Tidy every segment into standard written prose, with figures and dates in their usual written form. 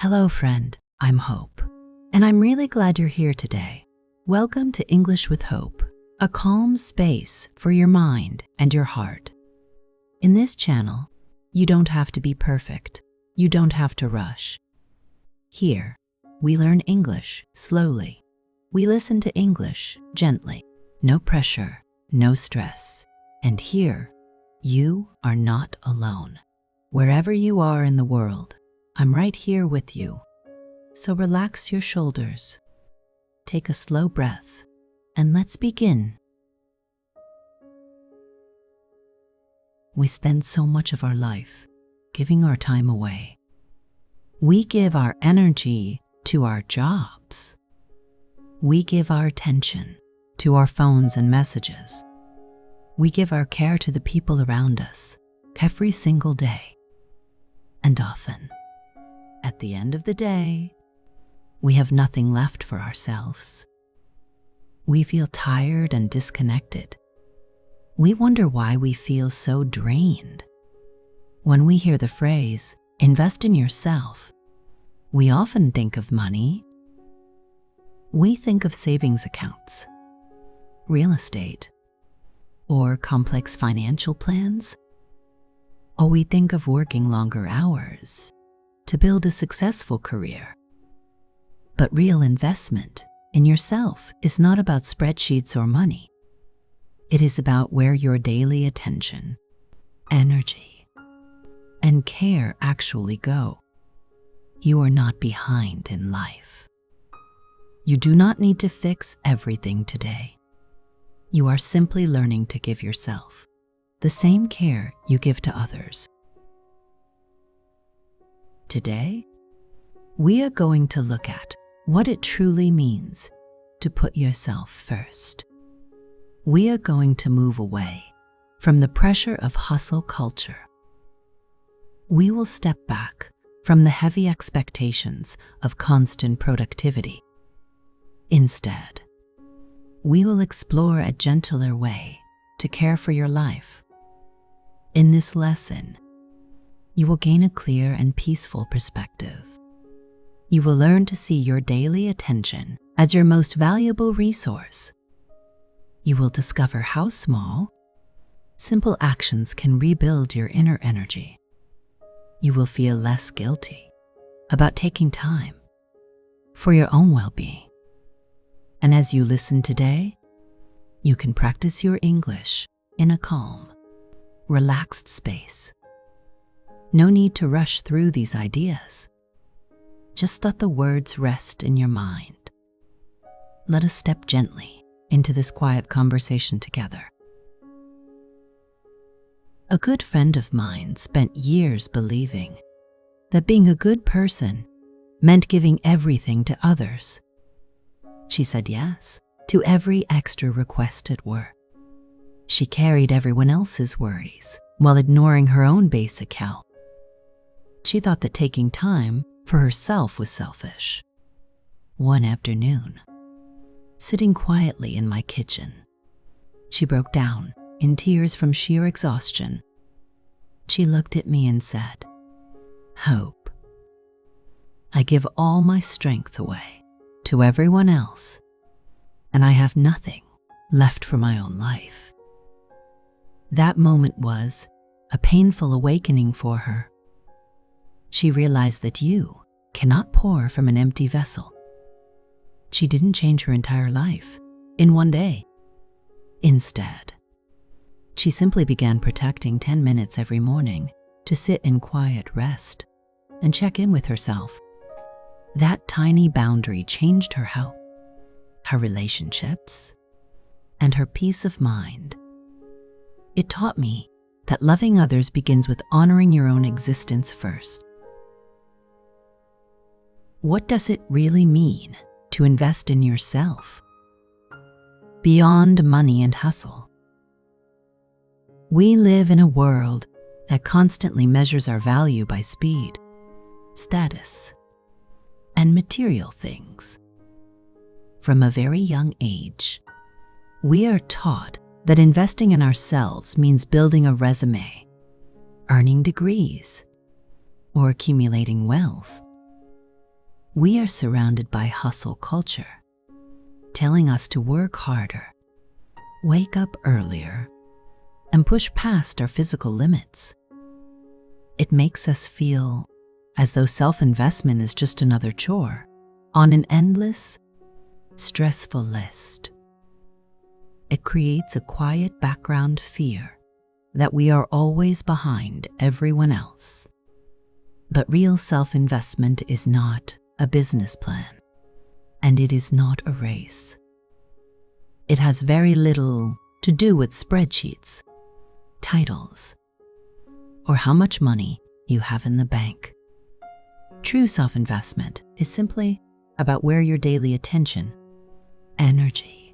Hello, friend. I'm Hope, and I'm really glad you're here today. Welcome to English with Hope, a calm space for your mind and your heart. In this channel, you don't have to be perfect. You don't have to rush. Here, we learn English slowly. We listen to English gently. No pressure, no stress. And here, you are not alone. Wherever you are in the world, I'm right here with you. So relax your shoulders, take a slow breath, and let's begin. We spend so much of our life giving our time away. We give our energy to our jobs. We give our attention to our phones and messages. We give our care to the people around us every single day. And often, at the end of the day, we have nothing left for ourselves. We feel tired and disconnected. We wonder why we feel so drained. When we hear the phrase, invest in yourself, we often think of money. We think of savings accounts, real estate, or complex financial plans. Or we think of working longer hours to build a successful career. But real investment in yourself is not about spreadsheets or money. It is about where your daily attention, energy, and care actually go. You are not behind in life. You do not need to fix everything today. You are simply learning to give yourself the same care you give to others. Today, we are going to look at what it truly means to put yourself first. We are going to move away from the pressure of hustle culture. We will step back from the heavy expectations of constant productivity. Instead, we will explore a gentler way to care for your life. In this lesson, you will gain a clear and peaceful perspective. You will learn to see your daily attention as your most valuable resource. You will discover how small, simple actions can rebuild your inner energy. You will feel less guilty about taking time for your own well-being. And as you listen today, you can practice your English in a calm, relaxed space. No need to rush through these ideas. Just let the words rest in your mind. Let us step gently into this quiet conversation together. A good friend of mine spent years believing that being a good person meant giving everything to others. She said yes to every extra request at work. She carried everyone else's worries while ignoring her own basic health. She thought that taking time for herself was selfish. One afternoon, sitting quietly in my kitchen, she broke down in tears from sheer exhaustion. She looked at me and said, "Hope, I give all my strength away to everyone else, and I have nothing left for my own life." That moment was a painful awakening for her. She realized that you cannot pour from an empty vessel. She didn't change her entire life in one day. Instead, she simply began protecting 10 minutes every morning to sit in quiet rest and check in with herself. That tiny boundary changed her health, her relationships, and her peace of mind. It taught me that loving others begins with honoring your own existence first. What does it really mean to invest in yourself? Beyond money and hustle, we live in a world that constantly measures our value by speed, status, and material things. From a very young age, we are taught that investing in ourselves means building a resume, earning degrees, or accumulating wealth. We are surrounded by hustle culture, telling us to work harder, wake up earlier, and push past our physical limits. It makes us feel as though self-investment is just another chore on an endless, stressful list. It creates a quiet background fear that we are always behind everyone else. But real self-investment is not a business plan, and it is not a race. It has very little to do with spreadsheets, titles, or how much money you have in the bank. True self-investment is simply about where your daily attention, energy,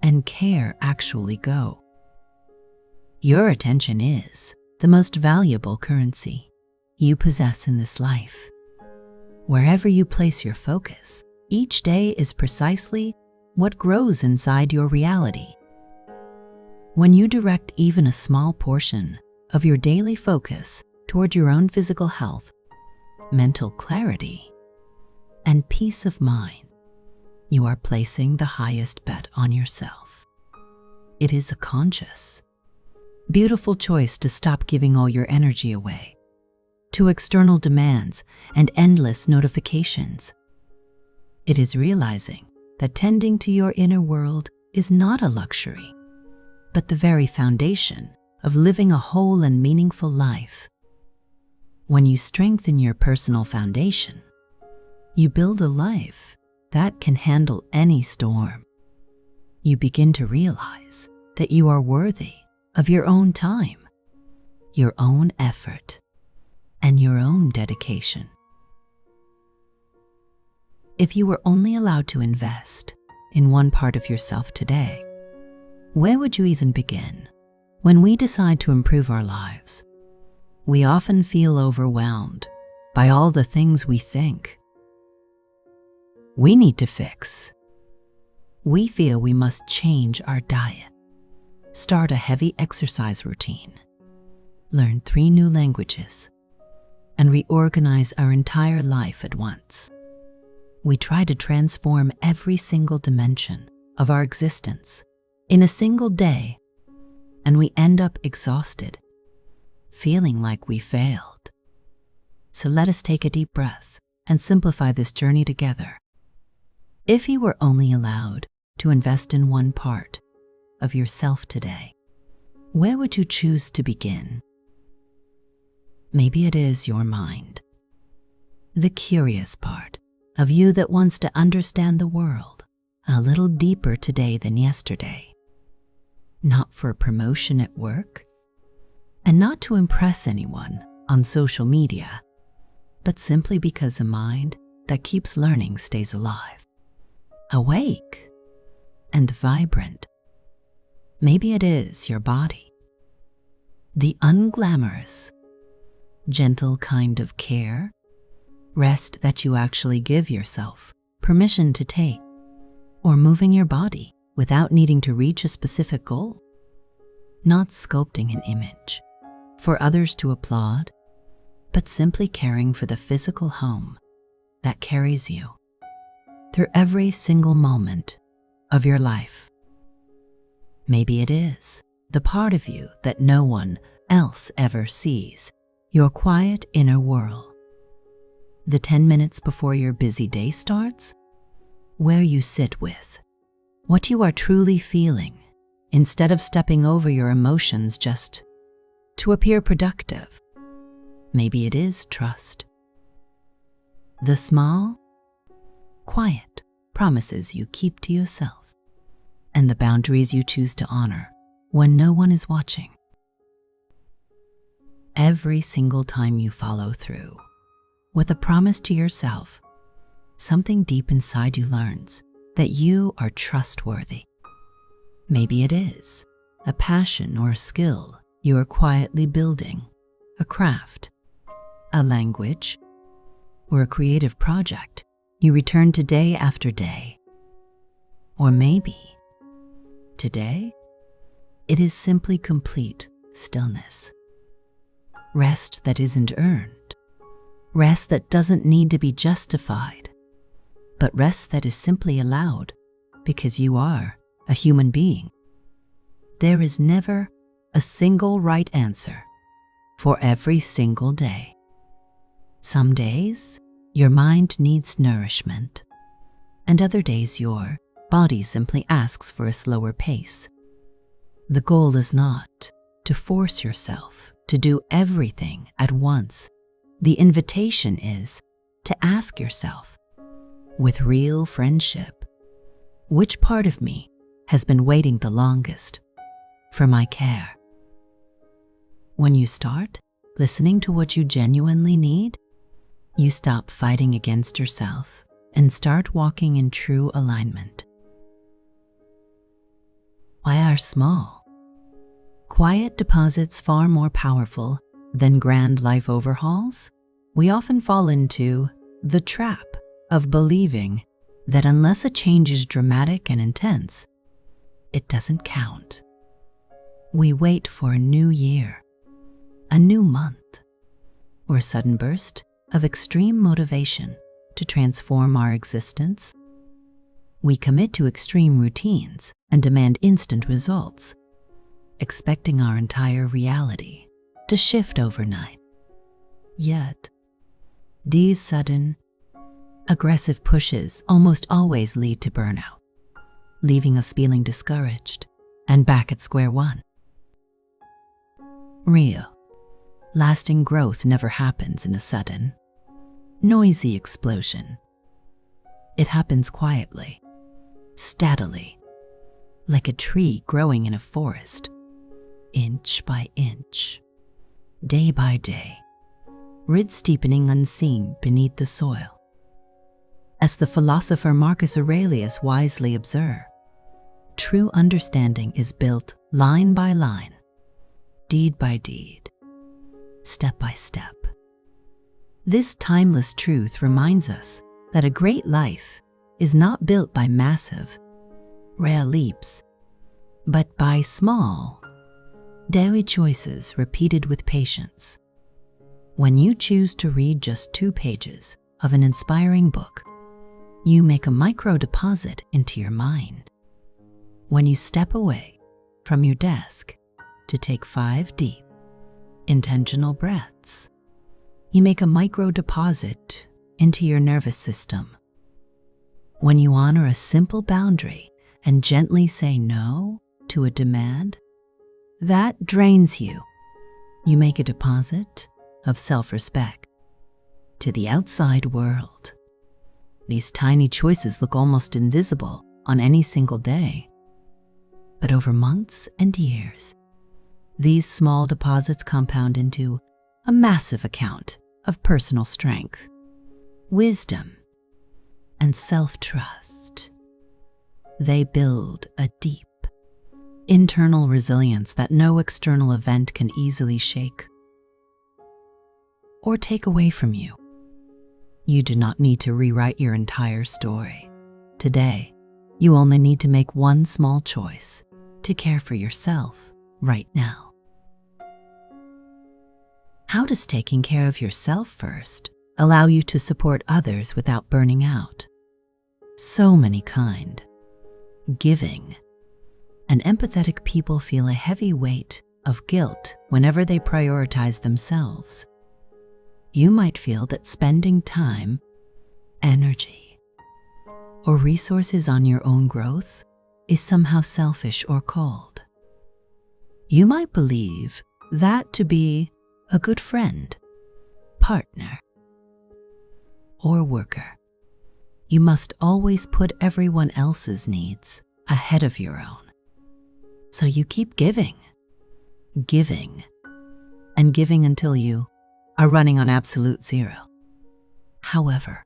and care actually go. Your attention is the most valuable currency you possess in this life. Wherever you place your focus, each day is precisely what grows inside your reality. When you direct even a small portion of your daily focus toward your own physical health, mental clarity, and peace of mind, you are placing the highest bet on yourself. It is a conscious, beautiful choice to stop giving all your energy away to external demands and endless notifications. It is realizing that tending to your inner world is not a luxury, but the very foundation of living a whole and meaningful life. When you strengthen your personal foundation, you build a life that can handle any storm. You begin to realize that you are worthy of your own time, your own effort, and your own dedication. If you were only allowed to invest in one part of yourself today, where would you even begin? When we decide to improve our lives, we often feel overwhelmed by all the things we think we need to fix. We feel we must change our diet, start a heavy exercise routine, learn 3 new languages, and reorganize our entire life at once. We try to transform every single dimension of our existence in a single day, and we end up exhausted, feeling like we failed. So let us take a deep breath and simplify this journey together. If you were only allowed to invest in one part of yourself today, where would you choose to begin? Maybe it is your mind, the curious part of you that wants to understand the world a little deeper today than yesterday. Not for promotion at work, and not to impress anyone on social media, but simply because a mind that keeps learning stays alive, awake, and vibrant. Maybe it is your body, the unglamorous, gentle kind of care, rest that you actually give yourself permission to take, or moving your body without needing to reach a specific goal. Not sculpting an image for others to applaud, but simply caring for the physical home that carries you through every single moment of your life. Maybe it is the part of you that no one else ever sees, your quiet inner world. The 10 minutes before your busy day starts, where you sit with what you are truly feeling instead of stepping over your emotions just to appear productive. Maybe it is trust. The small, quiet promises you keep to yourself, and the boundaries you choose to honor when no one is watching. Every single time you follow through with a promise to yourself, something deep inside you learns that you are trustworthy. Maybe it is a passion or a skill you are quietly building, a craft, a language, or a creative project you return to day after day. Or maybe today, it is simply complete stillness, rest that isn't earned, Rest that doesn't need to be justified, but rest that is simply allowed because you are a human being. There is never a single right answer for every single day. Some days, your mind needs nourishment, and other days your body simply asks for a slower pace. The goal is not to force yourself to do everything at once. The invitation is to ask yourself, with real friendship, which part of me has been waiting the longest for my care? When you start listening to what you genuinely need, you stop fighting against yourself and start walking in true alignment. Why are small, quiet deposits far more powerful than grand life overhauls? We often fall into the trap of believing that unless a change is dramatic and intense, it doesn't count. We wait for a new year, a new month, or a sudden burst of extreme motivation to transform our existence. We commit to extreme routines and demand instant results, expecting our entire reality to shift overnight. Yet, these sudden, aggressive pushes almost always lead to burnout, leaving us feeling discouraged and back at square one. Real, lasting growth never happens in a sudden, noisy explosion. It happens quietly, steadily, like a tree growing in a forest, inch by inch, day by day, roots deepening unseen beneath the soil. As the philosopher Marcus Aurelius wisely observed, true understanding is built line by line, deed by deed, step by step. This timeless truth reminds us that a great life is not built by massive, rare leaps, but by small, daily choices repeated with patience. When you choose to read just 2 pages of an inspiring book, you make a micro deposit into your mind. When you step away from your desk to take 5 deep, intentional breaths, you make a micro deposit into your nervous system. When you honor a simple boundary and gently say no to a demand that drains you, you make a deposit of self-respect. To the outside world, these tiny choices look almost invisible on any single day. But over months and years, these small deposits compound into a massive account of personal strength, wisdom, and self-trust. They build a deep, internal resilience that no external event can easily shake or take away from you. You do not need to rewrite your entire story. Today, you only need to make one small choice to care for yourself right now. How does taking care of yourself first allow you to support others without burning out? So many kind, giving, and empathetic people feel a heavy weight of guilt whenever they prioritize themselves. You might feel that spending time, energy, or resources on your own growth is somehow selfish or cold. You might believe that to be a good friend, partner, or worker, you must always put everyone else's needs ahead of your own. So you keep giving, and giving until you are running on absolute zero. However,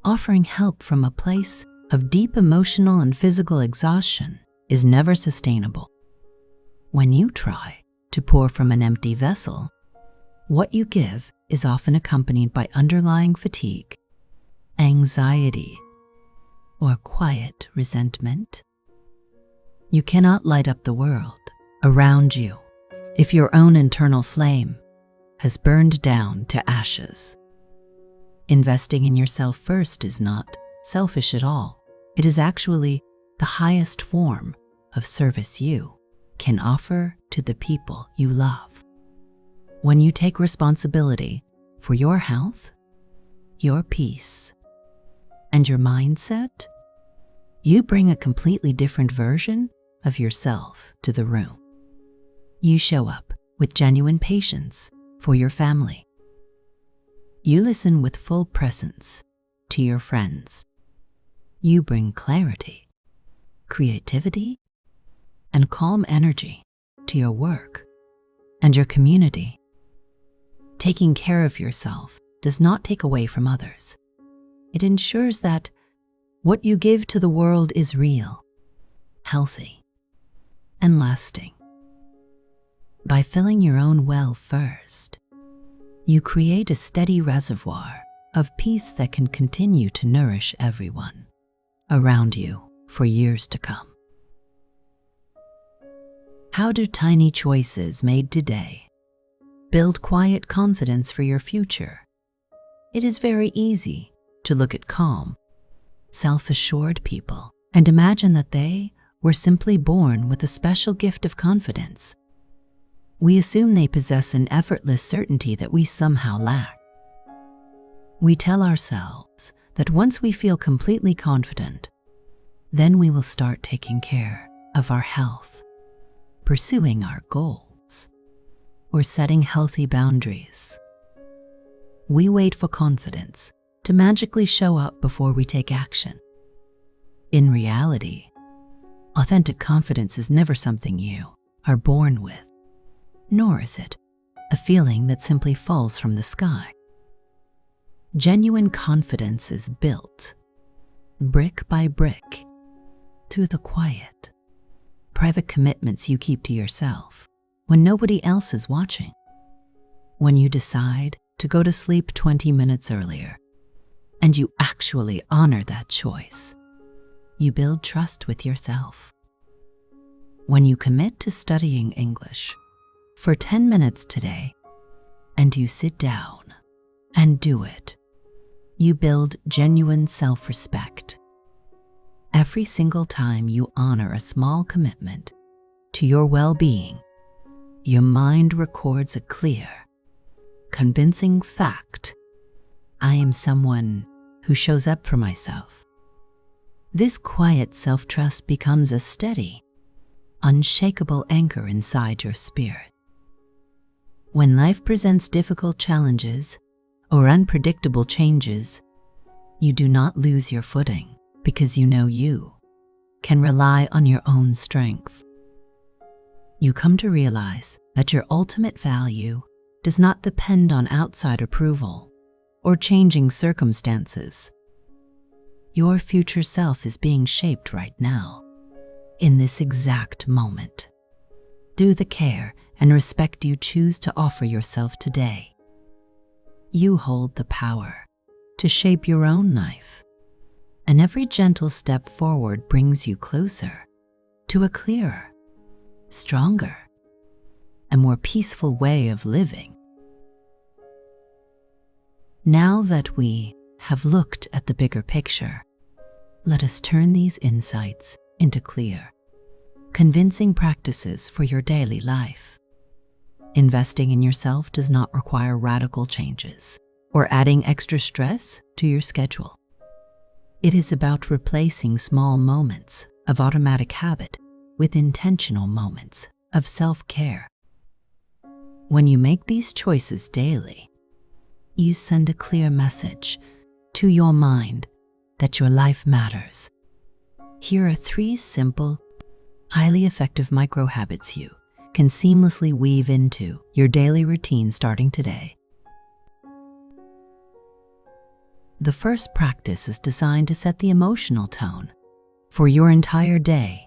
offering help from a place of deep emotional and physical exhaustion is never sustainable. When you try to pour from an empty vessel, what you give is often accompanied by underlying fatigue, anxiety, or quiet resentment. You cannot light up the world around you if your own internal flame has burned down to ashes. Investing in yourself first is not selfish at all. It is actually the highest form of service you can offer to the people you love. When you take responsibility for your health, your peace, and your mindset, you bring a completely different version of yourself to the room. You show up with genuine patience for your family. You listen with full presence to your friends. You bring clarity, creativity, and calm energy to your work and your community. Taking care of yourself does not take away from others. It ensures that what you give to the world is real, healthy, and lasting. By filling your own well first, you create a steady reservoir of peace that can continue to nourish everyone around you for years to come. How do tiny choices made today build quiet confidence for your future? It is very easy to look at calm, self-assured people and imagine that they were simply born with a special gift of confidence. We assume they possess an effortless certainty that we somehow lack. We tell ourselves that once we feel completely confident, then we will start taking care of our health, pursuing our goals, or setting healthy boundaries. We wait for confidence to magically show up before we take action. In reality, authentic confidence is never something you are born with, nor is it a feeling that simply falls from the sky. Genuine confidence is built, brick by brick, through the quiet, private commitments you keep to yourself when nobody else is watching. When you decide to go to sleep 20 minutes earlier, and you actually honor that choice, you build trust with yourself. When you commit to studying English for 10 minutes today, and you sit down and do it, you build genuine self-respect. Every single time you honor a small commitment to your well-being, your mind records a clear, convincing fact: I am someone who shows up for myself. This quiet self-trust becomes a steady, unshakable anchor inside your spirit. When life presents difficult challenges or unpredictable changes, you do not lose your footing because you know you can rely on your own strength. You come to realize that your ultimate value does not depend on outside approval or changing circumstances. Your future self is being shaped right now, in this exact moment. Do the care and respect you choose to offer yourself today. You hold the power to shape your own life, and every gentle step forward brings you closer to a clearer, stronger, and more peaceful way of living. Now that we have looked at the bigger picture, let us turn these insights into clear, convincing practices for your daily life. Investing in yourself does not require radical changes or adding extra stress to your schedule. It is about replacing small moments of automatic habit with intentional moments of self-care. When you make these choices daily, you send a clear message to your mind that your life matters. Here are 3 simple, highly effective micro habits you can seamlessly weave into your daily routine starting today. The first practice is designed to set the emotional tone for your entire day.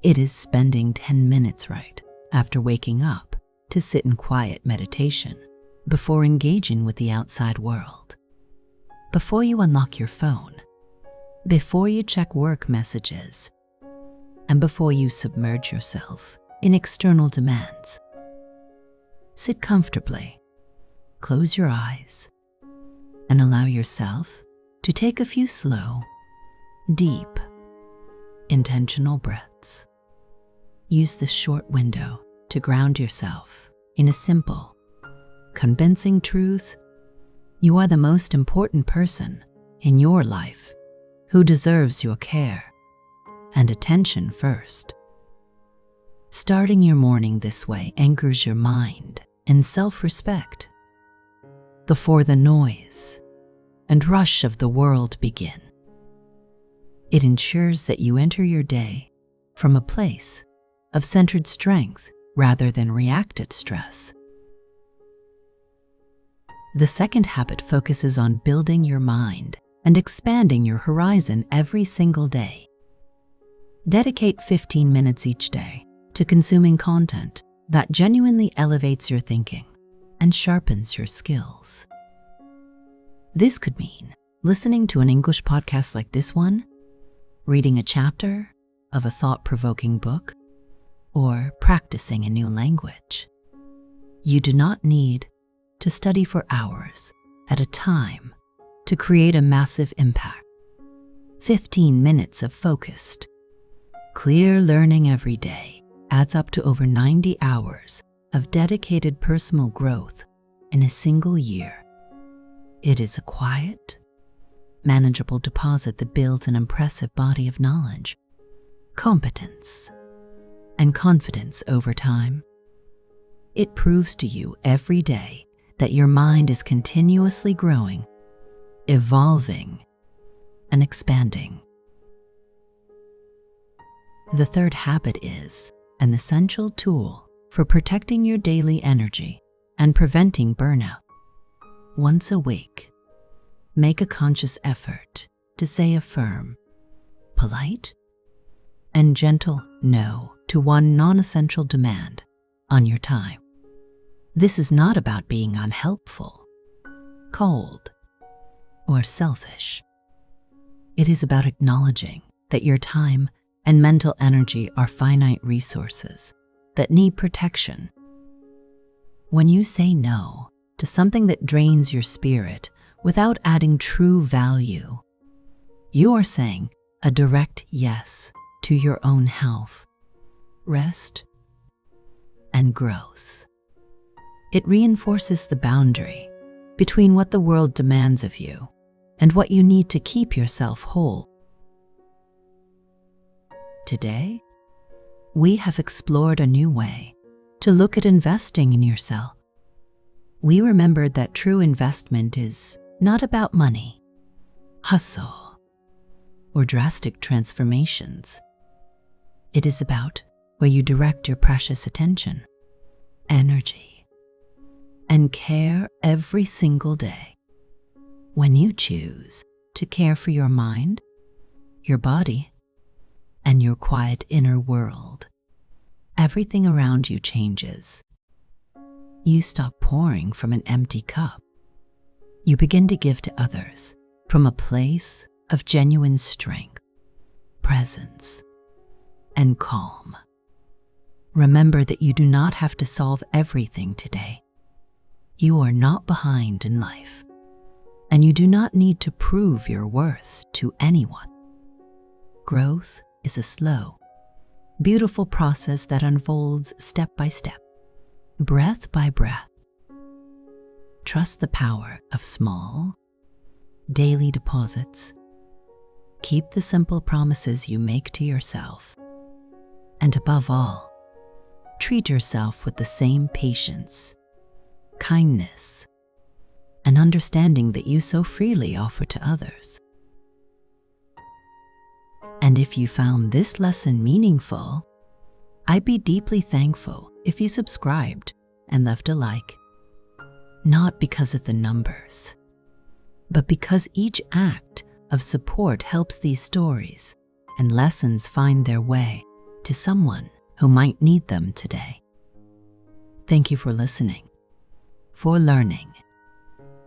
It is spending 10 minutes right after waking up to sit in quiet meditation before engaging with the outside world. Before you unlock your phone, before you check work messages, and before you submerge yourself in external demands. Sit comfortably, close your eyes, and and allow yourself to take a few slow, deep, intentional breaths. Use this short window to ground yourself in a simple, convincing truth. You are the most important person in your life who deserves your care and attention first. Starting your morning this way anchors your mind in self-respect before the noise and rush of the world begin. It ensures that you enter your day from a place of centered strength rather than reactive stress. The second habit focuses on building your mind and expanding your horizon every single day. Dedicate 15 minutes each day to consuming content that genuinely elevates your thinking and sharpens your skills. This could mean listening to an English podcast like this one, reading a chapter of a thought-provoking book, or practicing a new language. You do not need to study for hours at a time to create a massive impact. 15 minutes of focused, clear learning every day adds up to over 90 hours of dedicated personal growth in a single year. It is a quiet, manageable deposit that builds an impressive body of knowledge, competence, and confidence over time. It proves to you every day that your mind is continuously growing, evolving, and expanding. The third habit is an essential tool for protecting your daily energy and preventing burnout. Once awake, make a conscious effort to say a firm, polite, and gentle no to one non-essential demand on your time. This is not about being unhelpful, cold, or selfish. It is about acknowledging that your time and mental energy are finite resources that need protection. When you say no to something that drains your spirit without adding true value, you are saying a direct yes to your own health, rest, and growth. It reinforces the boundary between what the world demands of you and what you need to keep yourself whole. Today, we have explored a new way to look at investing in yourself. We remembered that true investment is not about money, hustle, or drastic transformations. It is about where you direct your precious attention, energy, and care every single day. When you choose to care for your mind, your body, and your quiet inner world, everything around you changes. You stop pouring from an empty cup. You begin to give to others from a place of genuine strength, presence, and calm. Remember that you do not have to solve everything today. You are not behind in life, and you do not need to prove your worth to anyone. Growth is a slow, beautiful process that unfolds step by step, breath by breath. Trust the power of small, daily deposits. Keep the simple promises you make to yourself. And above all, treat yourself with the same patience, kindness, and understanding that you so freely offer to others. And if you found this lesson meaningful, I'd be deeply thankful if you subscribed and left a like. Not because of the numbers, but because each act of support helps these stories and lessons find their way to someone who might need them today. Thank you for listening, for learning,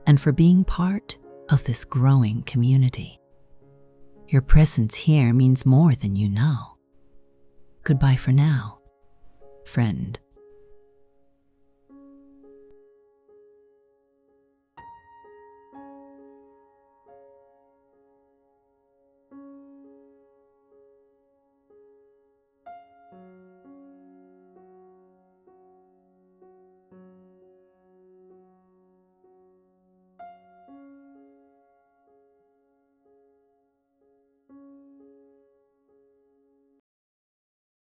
and for being part of this growing community. Your presence here means more than you know. Goodbye for now, friend.